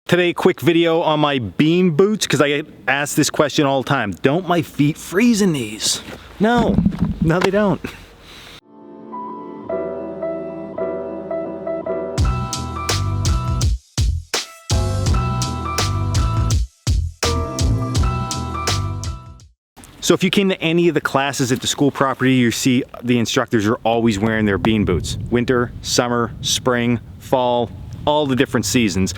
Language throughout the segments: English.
Today, quick video on my bean boots, because I get asked this question all the time. Don't my feet freeze in these? No, they don't. So if you came to any of the classes at the school property, you see the instructors are always wearing their bean boots. Winter, summer, spring, fall, all the different seasons.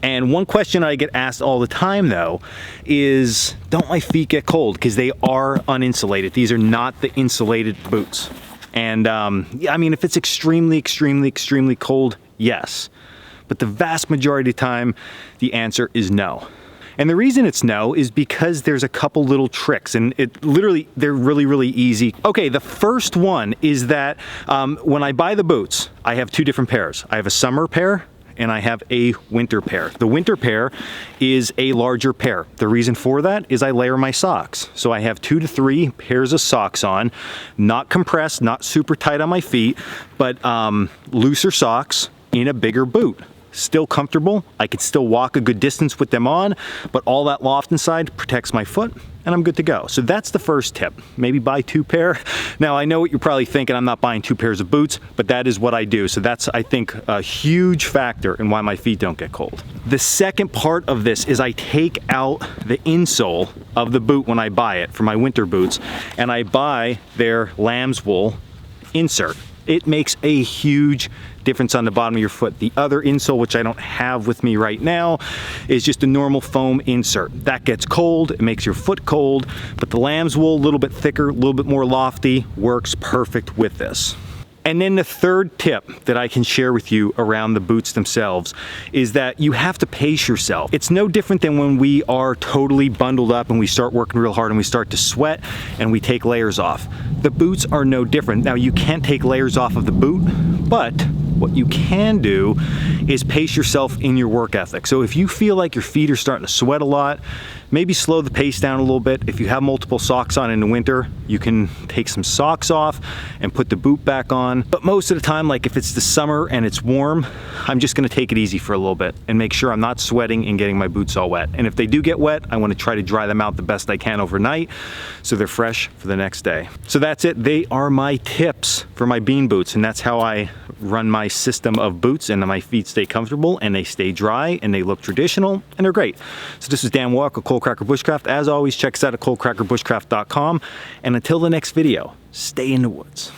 And one question I get asked all the time though is, don't my feet get cold? Because they are uninsulated. These are not the insulated boots. And yeah, I mean, if it's extremely cold, yes. But the vast majority of the time, the answer is no. And the reason it's no is because there's a couple little tricks, and they're really easy. Okay, the first one is that when I buy the boots, I have two different pairs. I have a summer pair and I have a winter pair. The winter pair is a larger pair. The reason for that is I layer my socks. So I have 2 to 3 pairs of socks on, not compressed, not super tight on my feet, but looser socks in a bigger boot. Still comfortable. I could still walk a good distance with them on, but all that loft inside protects my foot and I'm good to go. So that's the first tip. Maybe buy 2 pair. Now I know what you're probably thinking, I'm not buying 2 pairs of boots, but that is what I do. So that's, I think, a huge factor in why my feet don't get cold. The second part of this is I take out the insole of the boot when I buy it for my winter boots, and I buy their lamb's wool insert. It makes a huge difference on the bottom of your foot. The other insole, which I don't have with me right now, is just a normal foam insert. That gets cold, it makes your foot cold, but the lamb's wool, a little bit thicker, a little bit more lofty, works perfect with this. And then the third tip that I can share with you around the boots themselves is that you have to pace yourself. It's no different than when we are totally bundled up and we start working real hard and we start to sweat and we take layers off. The boots are no different. Now you can't take layers off of the boot, but what you can do is pace yourself in your work ethic. So if you feel like your feet are starting to sweat a lot, maybe slow the pace down a little bit. If you have multiple socks on in the winter, you can take some socks off and put the boot back on. But most of the time, like if it's the summer and it's warm, I'm just gonna take it easy for a little bit and make sure I'm not sweating and getting my boots all wet. And if they do get wet, I wanna try to dry them out the best I can overnight so they're fresh for the next day. So that's it. They are my tips for my bean boots, and that's how I run my system of boots, and my feet stay comfortable and they stay dry and they look traditional and they're great. So this is Dan Walker, Coalcracker Bushcraft. As always, check us out at coalcrackerbushcraft.com. And until the next video, stay in the woods.